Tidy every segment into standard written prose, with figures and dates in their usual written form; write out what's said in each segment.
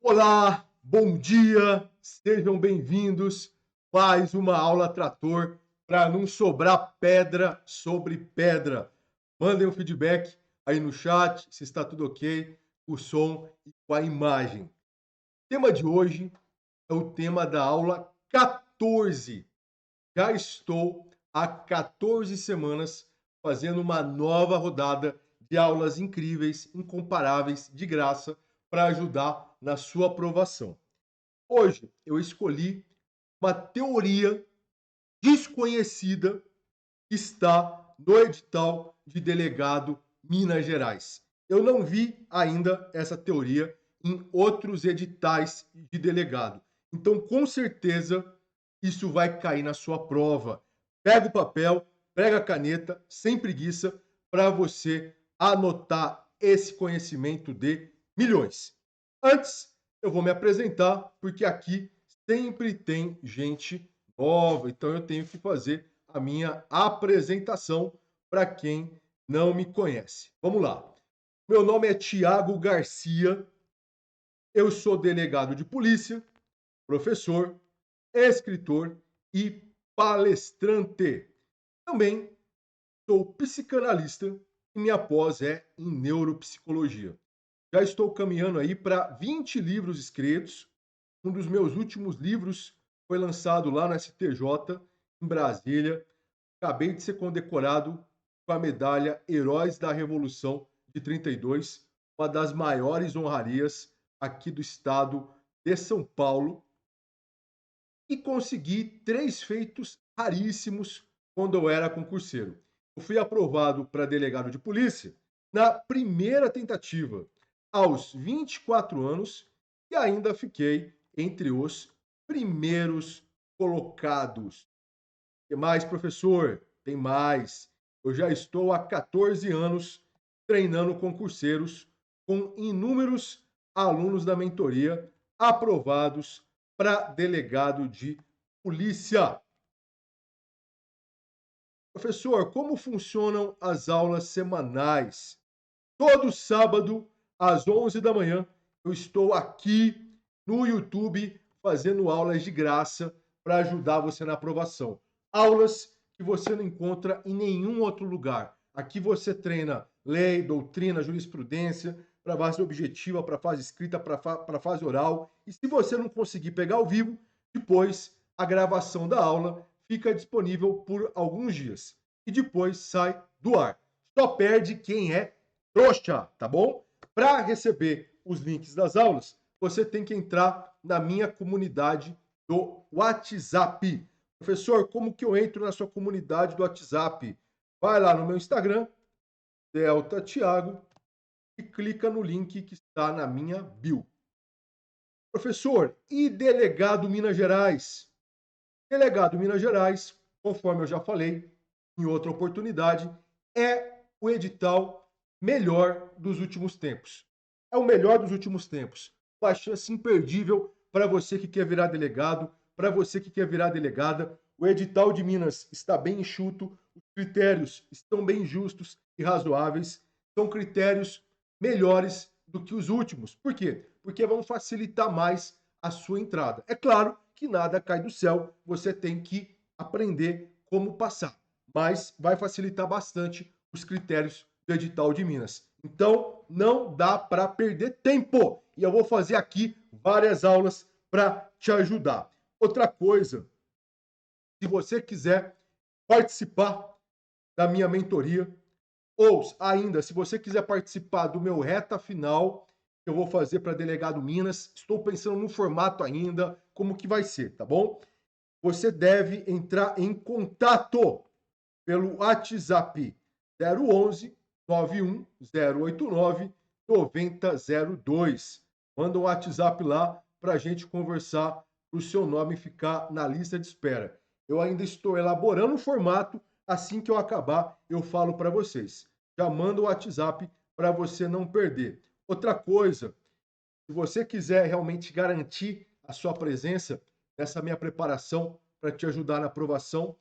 Olá, bom dia, sejam bem-vindos. Mais uma aula trator para não sobrar pedra sobre pedra. Mandem um feedback aí no chat se está tudo ok, com o som e com a imagem. O tema de hoje é o tema da aula 14. Já estou há 14 semanas fazendo uma nova rodada de aulas incríveis, incomparáveis, de graça, para ajudar na sua aprovação. Hoje eu escolhi uma teoria desconhecida que está no edital de delegado Minas Gerais. Eu não vi ainda essa teoria em outros editais de delegado. Então, com certeza, isso vai cair na sua prova. Pega o papel, pega a caneta, sem preguiça, para você anotar esse conhecimento de milhões. Antes, eu vou me apresentar, porque aqui sempre tem gente nova, então eu tenho que fazer a minha apresentação para quem não me conhece. Vamos lá. Meu nome é Tiago Garcia, eu sou delegado de polícia, professor, escritor e palestrante. Também sou psicanalista e minha pós é em neuropsicologia. Já estou caminhando aí para 20 livros escritos. Um dos meus últimos livros foi lançado lá no STJ, em Brasília. Acabei de ser condecorado com a medalha Heróis da Revolução de 32, uma das maiores honrarias aqui do estado de São Paulo. E consegui 3 feitos raríssimos quando eu era concurseiro. Eu fui aprovado para delegado de polícia na primeira tentativa, aos 24 anos, e ainda fiquei entre os primeiros colocados. Tem mais, professor? Tem mais. Eu já estou há 14 anos treinando concurseiros com inúmeros alunos da mentoria aprovados para delegado de polícia. Professor, como funcionam as aulas semanais? Todo sábado, às 11 da manhã, eu estou aqui no YouTube fazendo aulas de graça para ajudar você na aprovação. Aulas que você não encontra em nenhum outro lugar. Aqui você treina lei, doutrina, jurisprudência, para fase objetiva, para fase escrita, para fase oral. E se você não conseguir pegar ao vivo, depois a gravação da aula fica disponível por alguns dias. E depois sai do ar. Só perde quem é trouxa, tá bom? Para receber os links das aulas, você tem que entrar na minha comunidade do WhatsApp. Professor, como que eu entro na sua comunidade do WhatsApp? Vai lá no meu Instagram, Delta Thiago, e clica no link que está na minha bio. Professor, e delegado Minas Gerais? Delegado Minas Gerais, conforme eu já falei em outra oportunidade, é o edital melhor dos últimos tempos. É o melhor dos últimos tempos. Uma chance imperdível para você que quer virar delegado, para você que quer virar delegada. O edital de Minas está bem enxuto, os critérios estão bem justos e razoáveis. São critérios melhores do que os últimos. Por quê? Porque vão facilitar mais a sua entrada. É claro que nada cai do céu, você tem que aprender como passar, mas vai facilitar bastante os critérios do edital de Minas. Então, não dá para perder tempo. E eu vou fazer aqui várias aulas para te ajudar. Outra coisa, se você quiser participar da minha mentoria, ou ainda, se você quiser participar do meu reta final, que eu vou fazer para delegado Minas, estou pensando no formato ainda, como que vai ser, tá bom? Você deve entrar em contato pelo WhatsApp 011 91089 9002. Manda um WhatsApp lá para a gente conversar, para o seu nome ficar na lista de espera. Eu ainda estou elaborando o formato, assim que eu acabar, eu falo para vocês. Já manda o WhatsApp para você não perder. Outra coisa, se você quiser realmente garantir a sua presença nessa minha preparação para te ajudar na aprovação,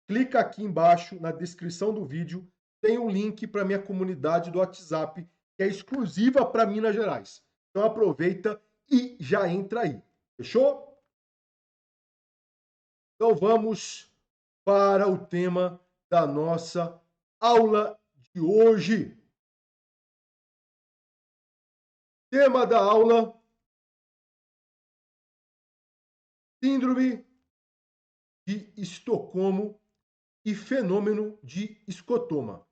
clica aqui embaixo na descrição do vídeo, tem um link para minha comunidade do WhatsApp, que é exclusiva para Minas Gerais. Então aproveita e já entra aí. Fechou? Então vamos para o tema da nossa aula de hoje. Tema da aula: Síndrome de Estocolmo e fenômeno de escotoma.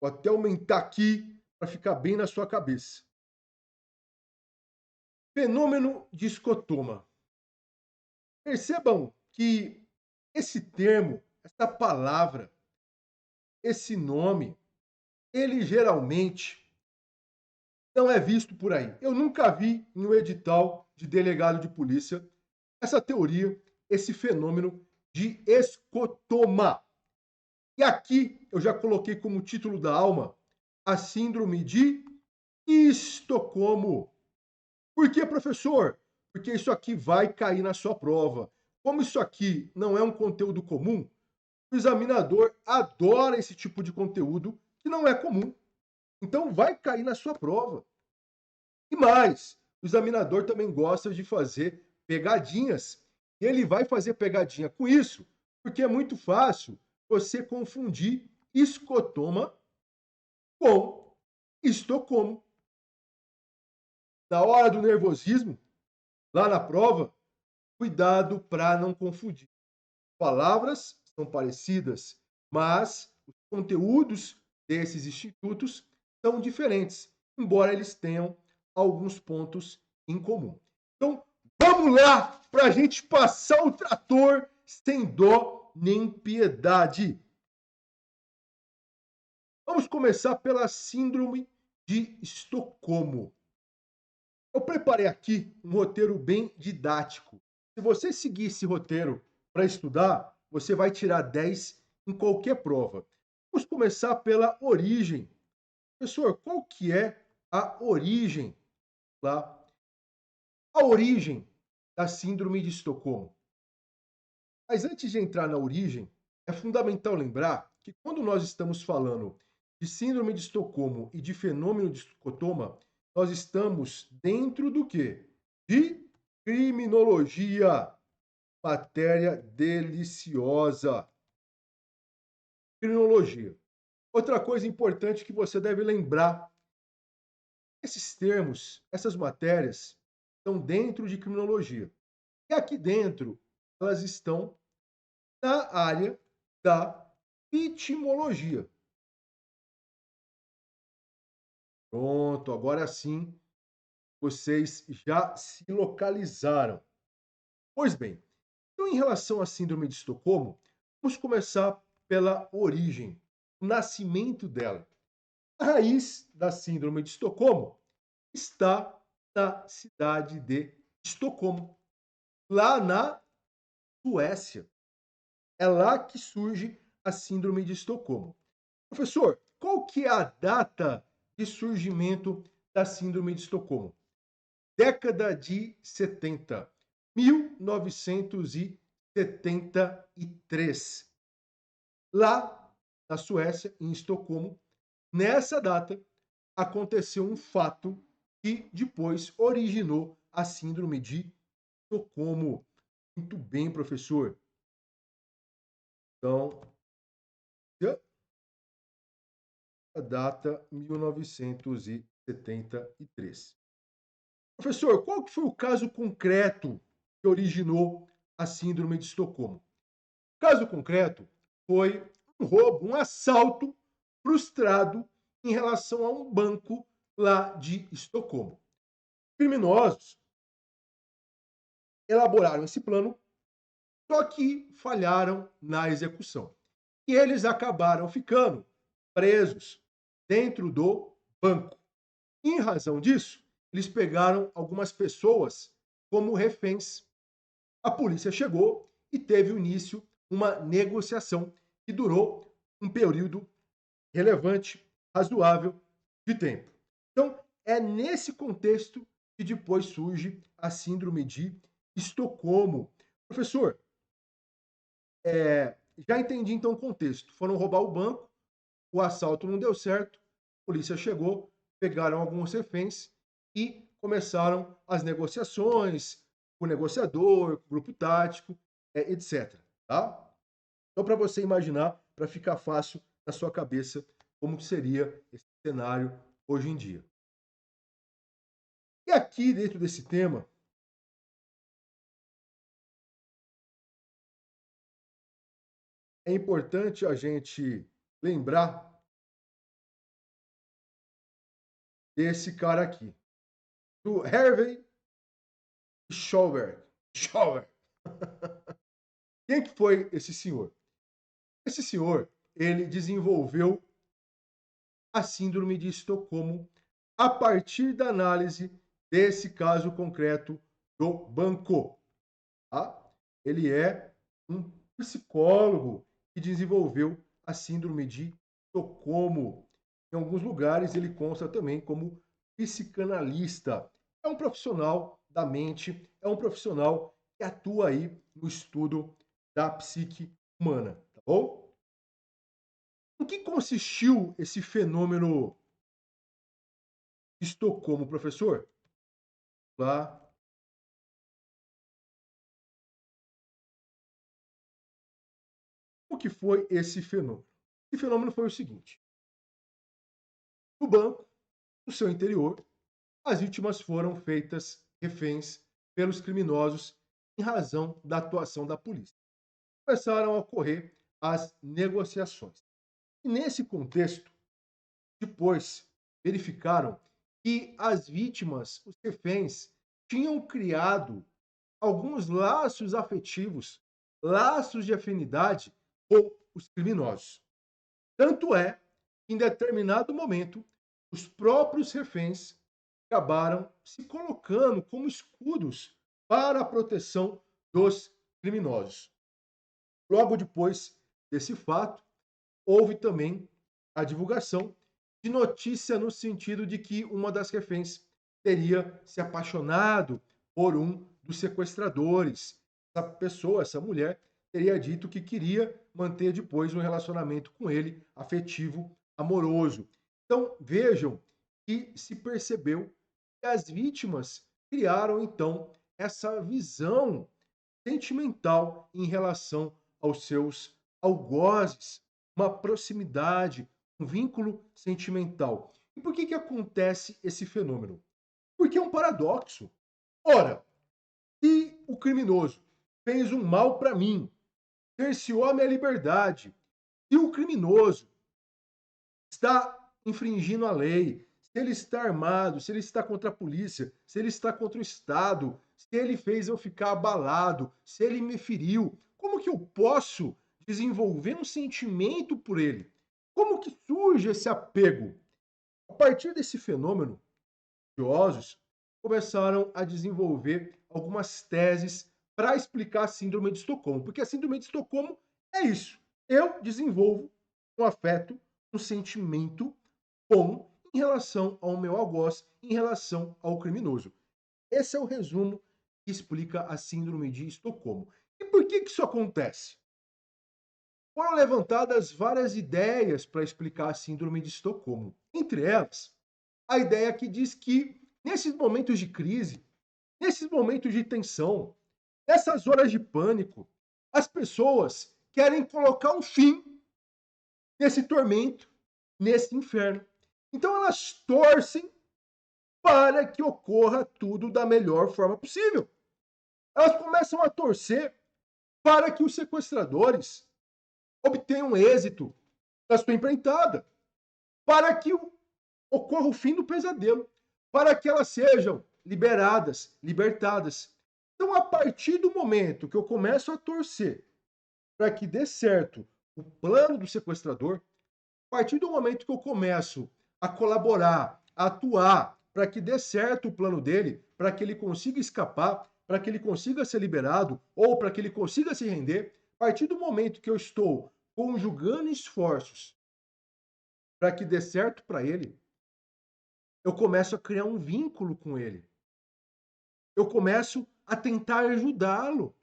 Vou até aumentar aqui para ficar bem na sua cabeça. Fenômeno de escotoma. Percebam que esse termo, essa palavra, esse nome, ele geralmente não é visto por aí. Eu nunca vi em um edital de delegado de polícia essa teoria, esse fenômeno de escotoma. E aqui eu já coloquei como título da alma a síndrome de Estocolmo. Por que, professor? Porque isso aqui vai cair na sua prova. Como isso aqui não é um conteúdo comum, o examinador adora esse tipo de conteúdo que não é comum. Então vai cair na sua prova. E mais, o examinador também gosta de fazer pegadinhas. E ele vai fazer pegadinha com isso, porque é muito fácil você confundir escotoma com Estocolmo. Na hora do nervosismo, lá na prova, cuidado para não confundir. Palavras são parecidas, mas os conteúdos desses institutos são diferentes, embora eles tenham alguns pontos em comum. Então, vamos lá para a gente passar o trator sem dó nem piedade. Vamos começar pela síndrome de Estocolmo. Eu preparei aqui um roteiro bem didático. Se você seguir esse roteiro para estudar, você vai tirar 10 em qualquer prova. Vamos começar pela origem. Professor, qual que é a origem lá? A origem da síndrome de Estocolmo. Mas antes de entrar na origem, é fundamental lembrar que quando nós estamos falando de síndrome de Estocolmo e de fenômeno de escotoma, nós estamos dentro do quê? De criminologia, matéria deliciosa. Criminologia. Outra coisa importante que você deve lembrar, esses termos, essas matérias, estão dentro de criminologia. E aqui dentro, elas estão na área da vitimologia. Pronto, agora sim vocês já se localizaram. Pois bem, então em relação à síndrome de Estocolmo, vamos começar pela origem, o nascimento dela. A raiz da síndrome de Estocolmo está na cidade de Estocolmo, lá na Suécia. É lá que surge a síndrome de Estocolmo. Professor, qual que é a data de surgimento da síndrome de Estocolmo? Década de 70, 1973. Lá na Suécia, em Estocolmo, nessa data, aconteceu um fato que depois originou a síndrome de Estocolmo. Muito bem, professor. Então, a data 1973. Professor, qual que foi o caso concreto que originou a síndrome de Estocolmo? O caso concreto foi um roubo, um assalto frustrado em relação a um banco lá de Estocolmo. Criminosos elaboraram esse plano, só que falharam na execução. E eles acabaram ficando presos dentro do banco. Em razão disso, eles pegaram algumas pessoas como reféns. A polícia chegou e teve início uma negociação que durou um período relevante, razoável de tempo. Então, é nesse contexto que depois surge a síndrome de Estocolmo. Professor, já entendi então o contexto. Foram roubar o banco, o assalto não deu certo, a polícia chegou, pegaram alguns reféns e começaram as negociações com o negociador, com o grupo tático, etc. Tá? Então, para você imaginar, para ficar fácil na sua cabeça, como que seria esse cenário hoje em dia. E aqui, dentro desse tema, é importante a gente lembrar desse cara aqui, do Harvey Schauber. Schauber. Quem que foi esse senhor? Esse senhor, ele desenvolveu a síndrome de Estocolmo a partir da análise desse caso concreto do banco. Tá? Ele é um psicólogo que desenvolveu a síndrome de Estocolmo. Em alguns lugares ele consta também como psicanalista. É um profissional da mente, é um profissional que atua aí no estudo da psique humana, tá bom? Em que consistiu esse fenômeno de Estocolmo, professor? Lá. O que foi esse fenômeno? Esse fenômeno foi o seguinte: no banco, no seu interior, as vítimas foram feitas reféns pelos criminosos em razão da atuação da polícia. Começaram a ocorrer as negociações. E nesse contexto, depois verificaram que as vítimas, os reféns, tinham criado alguns laços afetivos, laços de afinidade com os criminosos. Tanto é que, em determinado momento, os próprios reféns acabaram se colocando como escudos para a proteção dos criminosos. Logo depois desse fato, houve também a divulgação de notícia no sentido de que uma das reféns teria se apaixonado por um dos sequestradores. Essa pessoa, essa mulher, teria dito que queria manter depois um relacionamento com ele, afetivo, amoroso. Então, vejam que se percebeu que as vítimas criaram, então, essa visão sentimental em relação aos seus algozes, uma proximidade, um vínculo sentimental. E por que acontece esse fenômeno? Porque é um paradoxo. Ora, se o criminoso fez um mal para mim, cerceou a minha liberdade, se o criminoso está infringindo a lei, se ele está armado, se ele está contra a polícia, se ele está contra o Estado, se ele fez eu ficar abalado, se ele me feriu, como que eu posso desenvolver um sentimento por ele? Como que surge esse apego? A partir desse fenômeno, estudiosos começaram a desenvolver algumas teses para explicar a síndrome de Estocolmo, porque a síndrome de Estocolmo é isso. Eu desenvolvo um afeto, um sentimento bom em relação ao meu algoz, em relação ao criminoso. Esse é o resumo que explica a síndrome de Estocolmo. E por que isso acontece? Foram levantadas várias ideias para explicar a síndrome de Estocolmo. Entre elas, a ideia que diz que nesses momentos de crise, nesses momentos de tensão, nessas horas de pânico, as pessoas querem colocar um fim nesse tormento, nesse inferno. Então elas torcem para que ocorra tudo da melhor forma possível. Elas começam a torcer para que os sequestradores obtenham êxito na sua empreitada, para que ocorra o fim do pesadelo, para que elas sejam liberadas, libertadas. Então, a partir do momento que eu começo a torcer para que dê certo o plano do sequestrador, a partir do momento que eu começo a colaborar, a atuar para que dê certo o plano dele, para que ele consiga escapar, para que ele consiga ser liberado ou para que ele consiga se render, a partir do momento que eu estou conjugando esforços para que dê certo para ele, eu começo a criar um vínculo com ele. Eu começo a tentar ajudá-lo.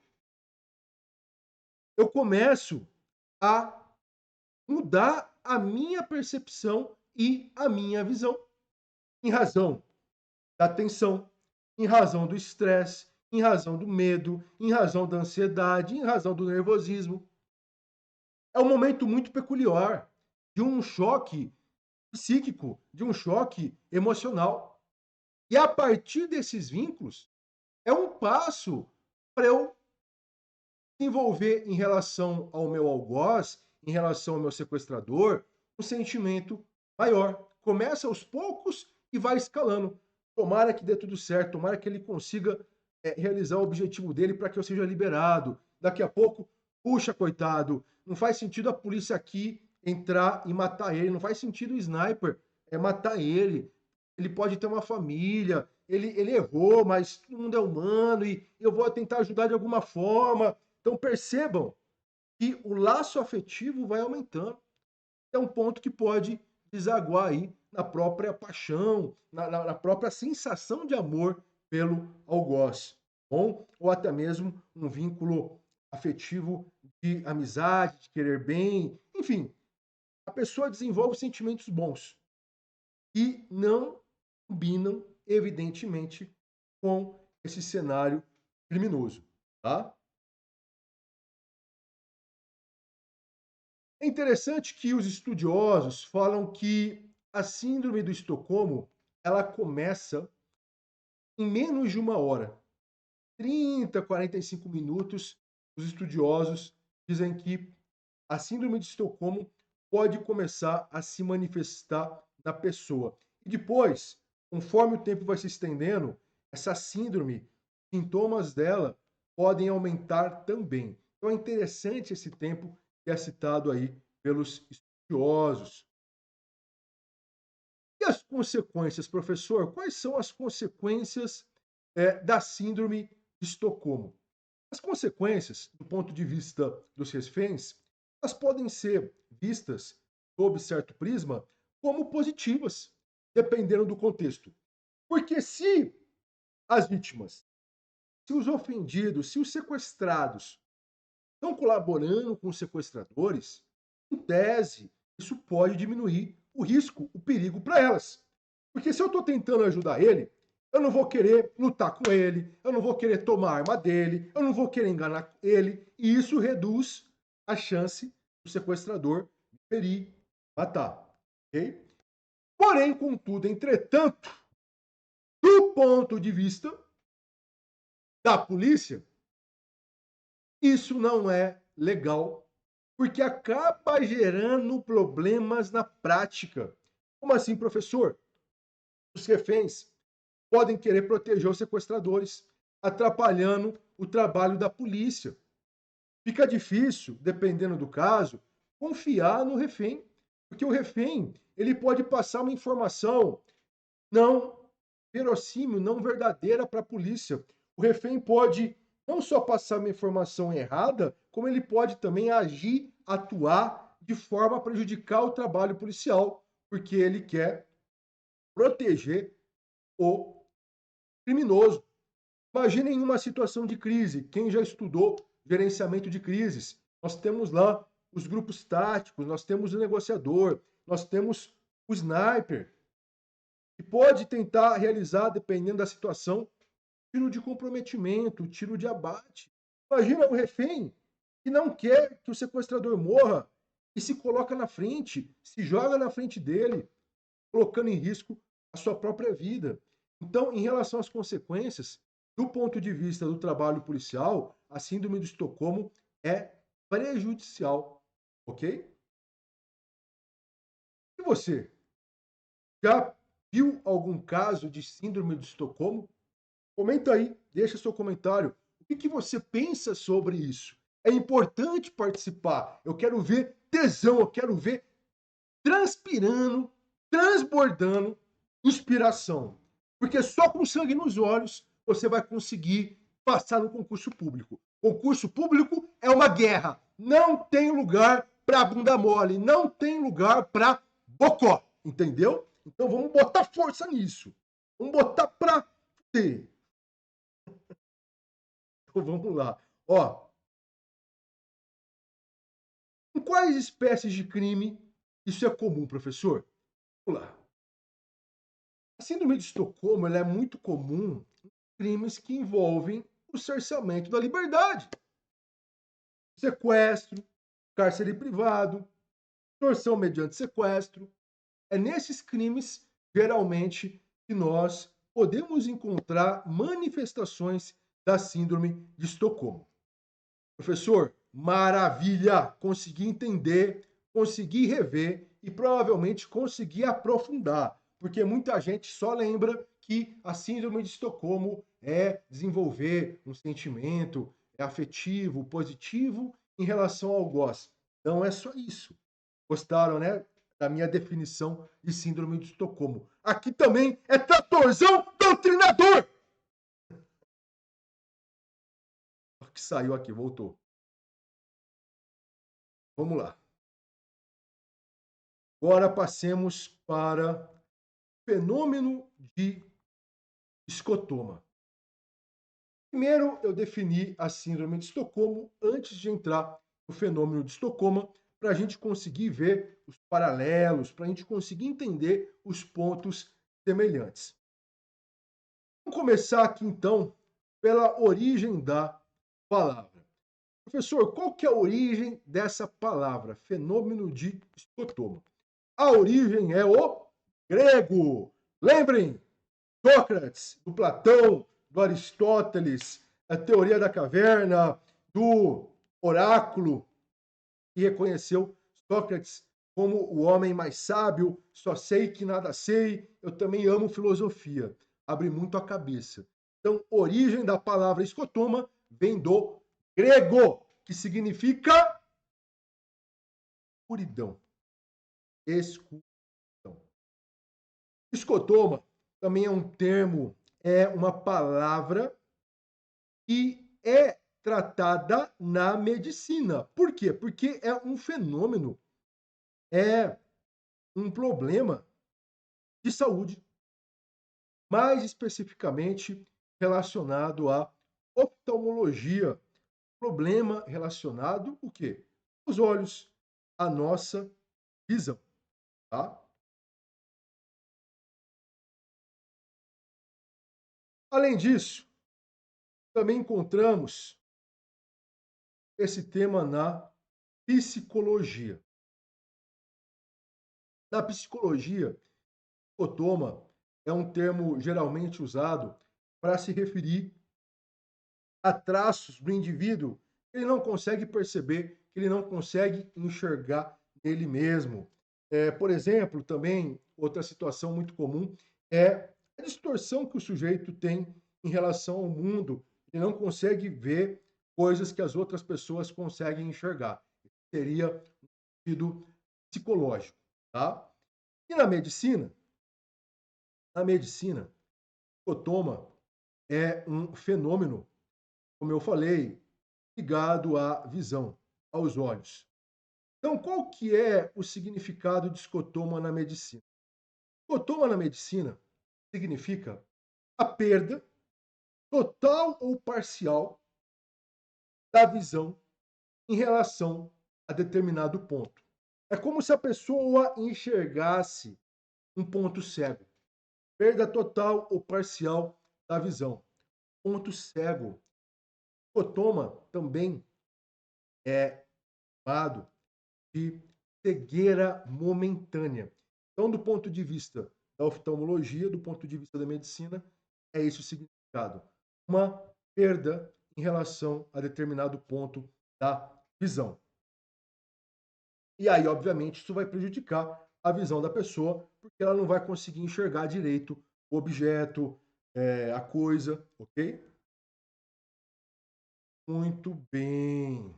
Eu começo a mudar a minha percepção e a minha visão. Em razão da tensão, em razão do estresse, em razão do medo, em razão da ansiedade, em razão do nervosismo. É um momento muito peculiar de um choque psíquico, de um choque emocional. E a partir desses vínculos, é um passo para eu desenvolver em relação ao meu algoz, em relação ao meu sequestrador, um sentimento maior. Começa aos poucos e vai escalando. Tomara que dê tudo certo, tomara que ele consiga realizar o objetivo dele para que eu seja liberado. Daqui a pouco, puxa, coitado, não faz sentido a polícia aqui entrar e matar ele, não faz sentido o sniper matar ele. Ele pode ter uma família, ele errou, mas todo mundo é humano e eu vou tentar ajudar de alguma forma. Então percebam que o laço afetivo vai aumentando. É um ponto que pode desaguar aí na própria paixão, na própria sensação de amor pelo algoz, bom? Ou até mesmo um vínculo afetivo de amizade, de querer bem, enfim, a pessoa desenvolve sentimentos bons e não combinam, evidentemente, com esse cenário criminoso, tá? É interessante que os estudiosos falam que a síndrome do Estocolmo, ela começa em menos de uma hora. 30, 45 minutos, os estudiosos dizem que a síndrome de Estocolmo pode começar a se manifestar na pessoa. E depois, conforme o tempo vai se estendendo, essa síndrome, sintomas dela podem aumentar também. Então é interessante esse tempo que é citado aí pelos estudiosos. E as consequências, professor? Quais são as consequências da síndrome de Estocolmo? As consequências, do ponto de vista dos reféns, elas podem ser vistas, sob certo prisma, como positivas, dependendo do contexto. Porque se as vítimas, se os ofendidos, se os sequestrados estão colaborando com os sequestradores, em tese, isso pode diminuir o risco, o perigo para elas. Porque se eu estou tentando ajudar ele, eu não vou querer lutar com ele, eu não vou querer tomar a arma dele, eu não vou querer enganar ele, e isso reduz a chance do sequestrador me ferir, matar. Ok? Porém, contudo, entretanto, do ponto de vista da polícia, isso não é legal, porque acaba gerando problemas na prática. Como assim, professor? Os reféns podem querer proteger os sequestradores, atrapalhando o trabalho da polícia. Fica difícil, dependendo do caso, confiar no refém, porque o refém ele pode passar uma informação não verossímil, não verdadeira para a polícia. O refém pode não só passar uma informação errada, como ele pode também agir, atuar de forma a prejudicar o trabalho policial, porque ele quer proteger o criminoso. Imaginem uma situação de crise. Quem já estudou gerenciamento de crises? Nós temos lá os grupos táticos, nós temos o negociador, nós temos o sniper, que pode tentar realizar, dependendo da situação, tiro de comprometimento, tiro de abate. Imagina o refém que não quer que o sequestrador morra e se coloca na frente, se joga na frente dele, colocando em risco a sua própria vida. Então, em relação às consequências, do ponto de vista do trabalho policial, a síndrome de Estocolmo é prejudicial, ok? E você, já viu algum caso de síndrome de Estocolmo? Comenta aí, deixa seu comentário. O que você pensa sobre isso? É importante participar. Eu quero ver tesão, eu quero ver transpirando, transbordando inspiração. Porque só com sangue nos olhos você vai conseguir passar no concurso público. Concurso público é uma guerra. Não tem lugar para bunda mole, não tem lugar para bocó, entendeu? Então vamos botar força nisso. Vamos botar para ter. Então vamos lá. Ó, em quais espécies de crime isso é comum, professor? Vamos lá. A síndrome de Estocolmo ela é muito comum em crimes que envolvem o cerceamento da liberdade, sequestro, cárcere privado, extorsão mediante sequestro. É nesses crimes, geralmente, que nós podemos encontrar manifestações da síndrome de Estocolmo. Professor, maravilha! Consegui entender, consegui rever e provavelmente consegui aprofundar, porque muita gente só lembra que a síndrome de Estocolmo é desenvolver um sentimento afetivo, positivo em relação ao gosto. Não é só isso. Gostaram, né? Da minha definição de síndrome de Estocolmo. Aqui também é tratorzão doutrinador! Que saiu aqui, voltou. Vamos lá. Agora passemos para fenômeno de escotoma. Primeiro, eu defini a síndrome de Estocolmo antes de entrar no fenômeno de Estocolmo, para a gente conseguir ver os paralelos, para a gente conseguir entender os pontos semelhantes. Vamos começar aqui, então, pela origem da palavra. Professor, qual que é a origem dessa palavra, fenômeno de escotoma? A origem é o grego. Lembrem, Sócrates, do Platão, do Aristóteles, a teoria da caverna, do oráculo, e reconheceu Sócrates como o homem mais sábio, só sei que nada sei, eu também amo filosofia. Abre muito a cabeça. Então, origem da palavra escotoma vem do grego, que significa escuridão. Escuridão. Escotoma também é um termo, é uma palavra que é tratada na medicina. Por quê? Porque é um fenômeno, é um problema de saúde, mais especificamente relacionado à oftalmologia, problema relacionado o quê? Os olhos, a nossa visão, tá? Além disso, também encontramos esse tema na psicologia. Na psicologia, escotoma é um termo geralmente usado para se referir a traços do indivíduo que ele não consegue perceber, que ele não consegue enxergar nele mesmo. Por exemplo, também, outra situação muito comum é a distorção que o sujeito tem em relação ao mundo. Ele não consegue ver coisas que as outras pessoas conseguem enxergar. Seria um sentido psicológico, tá? E na medicina, o escotoma é um fenômeno, como eu falei, ligado à visão, aos olhos. Então, qual que é o significado de escotoma na medicina? Escotoma na medicina significa a perda total ou parcial da visão em relação a determinado ponto. É como se a pessoa enxergasse um ponto cego. Perda total ou parcial da visão. Ponto cego. Escotoma também é chamado de cegueira momentânea. Então, do ponto de vista da oftalmologia, do ponto de vista da medicina, é esse o significado. Uma perda em relação a determinado ponto da visão. E aí, obviamente, isso vai prejudicar a visão da pessoa, porque ela não vai conseguir enxergar direito o objeto, a coisa, ok? Muito bem.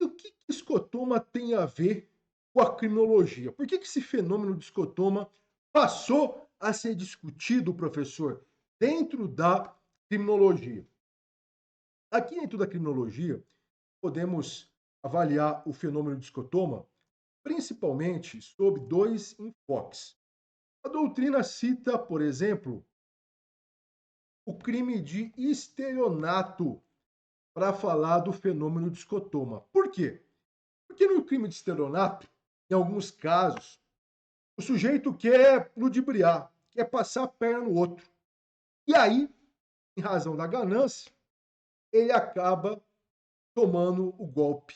E o que escotoma tem a ver com a criminologia? Por que esse fenômeno de escotoma passou a ser discutido, professor, dentro da criminologia? Aqui dentro da criminologia, podemos avaliar o fenômeno de escotoma principalmente sob dois enfoques. A doutrina cita, por exemplo, o crime de estelionato para falar do fenômeno de escotoma. Por quê? Porque no crime de estelionato, Em alguns casos, o sujeito quer ludibriar, quer passar a perna no outro. E aí, em razão da ganância, ele acaba tomando o golpe.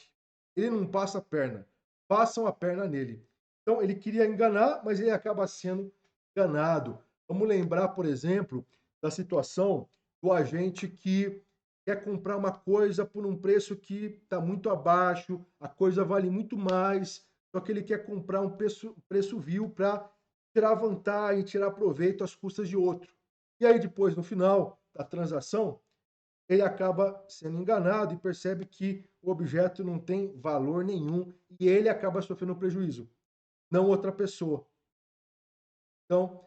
Ele não passa a perna, passam a perna nele. Então, ele queria enganar, mas ele acaba sendo enganado. Vamos lembrar, por exemplo, da situação do agente que quer comprar uma coisa por um preço que está muito abaixo, a coisa vale muito mais, só que ele quer comprar um preço vil para tirar vantagem, tirar proveito às custas de outro. E aí, depois, no final da transação, ele acaba sendo enganado e percebe que o objeto não tem valor nenhum e ele acaba sofrendo um prejuízo, não outra pessoa. Então,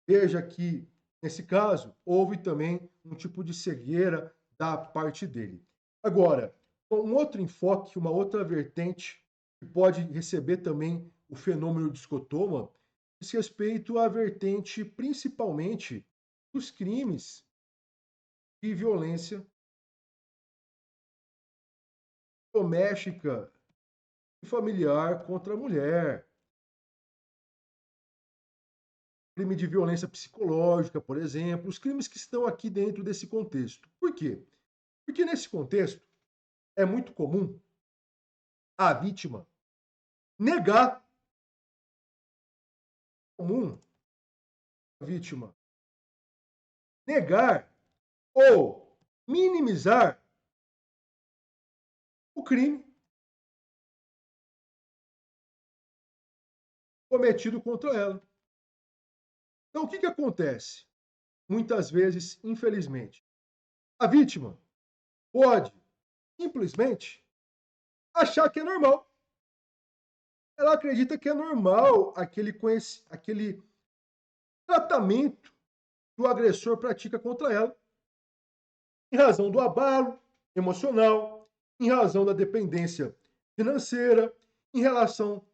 veja que, nesse caso, houve também um tipo de cegueira da parte dele. Agora, um outro enfoque, uma outra vertente que pode receber também o fenômeno de escotoma diz respeito à vertente, principalmente, dos crimes de violência doméstica e familiar contra a mulher, crime de violência psicológica, por exemplo, os crimes que estão aqui dentro desse contexto. Por quê? Porque nesse contexto é muito comum a vítima negar, comum a vítima negar ou minimizar o crime cometido contra ela. Então, o que acontece? Muitas vezes, infelizmente, a vítima pode simplesmente achar que é normal. Ela acredita que é normal aquele tratamento que o agressor pratica contra ela, em razão do abalo emocional, em razão da dependência financeira, em relação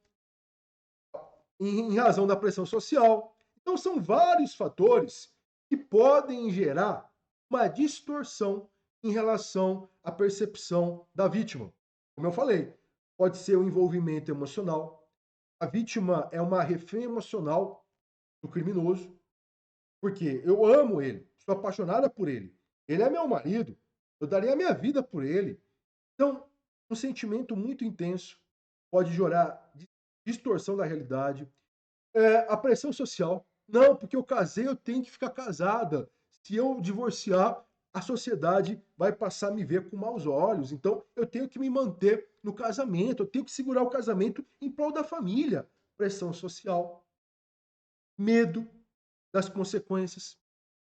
em razão da pressão social. Então, são vários fatores que podem gerar uma distorção em relação à percepção da vítima. Como eu falei, pode ser o envolvimento emocional. A vítima é uma refém emocional do criminoso, porque eu amo ele, sou apaixonada por ele. Ele é meu marido, eu daria a minha vida por ele. Então, um sentimento muito intenso pode gerar distorção da realidade, a pressão social. Não, porque eu casei, eu tenho que ficar casada. Se eu divorciar, a sociedade vai passar a me ver com maus olhos. Então, eu tenho que me manter no casamento, eu tenho que segurar o casamento em prol da família. Pressão social, medo das consequências.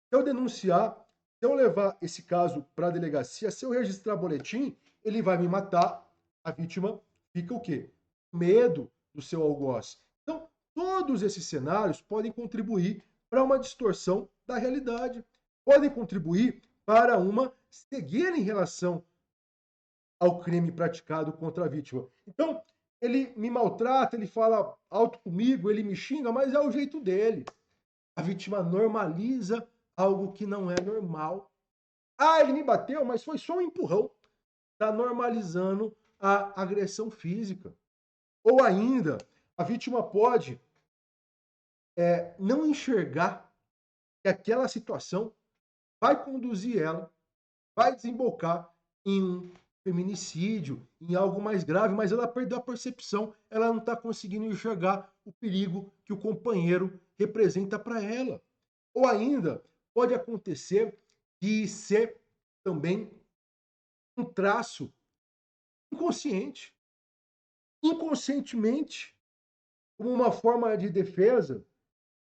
Se eu denunciar, se eu levar esse caso para a delegacia, se eu registrar boletim, ele vai me matar. A vítima fica o quê? Medo do seu algoz. Então, todos esses cenários podem contribuir para uma distorção da realidade, podem contribuir para uma cegueira em relação ao crime praticado contra a vítima. Então, ele me maltrata, ele fala alto comigo, ele me xinga, mas é o jeito dele. A vítima normaliza algo que não é normal. Ah, ele me bateu, mas foi só um empurrão. Está normalizando a agressão física. Ou ainda, a vítima pode não enxergar que aquela situação vai conduzir ela, vai desembocar em um feminicídio, em algo mais grave, mas ela perdeu a percepção, ela não está conseguindo enxergar o perigo que o companheiro representa para ela. Ou ainda, pode acontecer de ser também um traço inconsciente. Inconscientemente, como uma forma de defesa,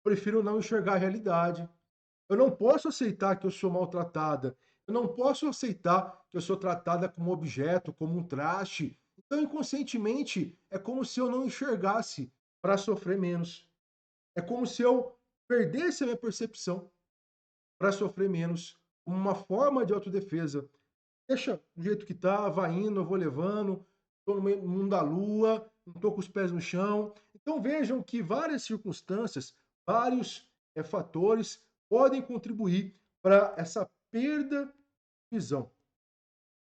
prefiro não enxergar a realidade. Eu não posso aceitar que eu sou maltratada. Eu não posso aceitar que eu sou tratada como objeto, como um traste. Então, inconscientemente, é como se eu não enxergasse para sofrer menos. É como se eu perdesse a minha percepção para sofrer menos, como uma forma de autodefesa. Deixa do jeito que tá, vai indo, eu vou levando, estou no mundo da lua, não estou com os pés no chão. Então vejam que várias circunstâncias, vários fatores podem contribuir para essa perda de visão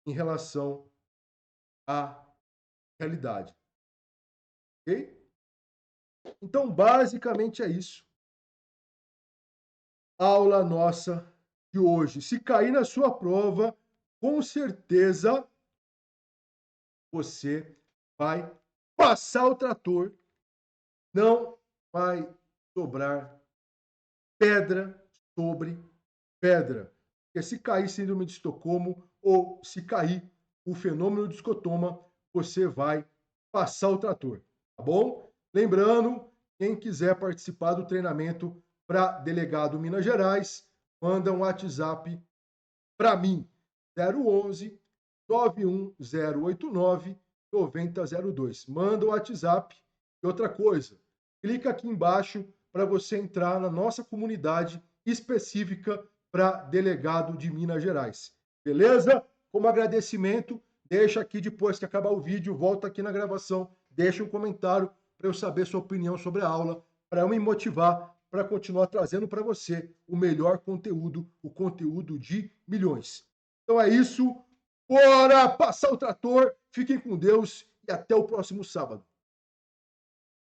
em relação à realidade. Ok? Então, basicamente é isso. Aula nossa de hoje. Se cair na sua prova, com certeza você vai passar o trator, não vai sobrar pedra sobre pedra. Porque se cair síndrome de Estocolmo ou se cair o fenômeno de escotoma, você vai passar o trator, tá bom? Lembrando, quem quiser participar do treinamento para delegado Minas Gerais, manda um WhatsApp para mim, 011 91089 9002. Manda o WhatsApp. E outra coisa, clica aqui embaixo para você entrar na nossa comunidade específica para delegado de Minas Gerais. Beleza? Como agradecimento, deixa aqui depois que acabar o vídeo, volta aqui na gravação, deixa um comentário para eu saber sua opinião sobre a aula, para eu me motivar para continuar trazendo para você o melhor conteúdo, o conteúdo de milhões. Então é isso. Bora passar o trator. Fiquem com Deus e até o próximo sábado.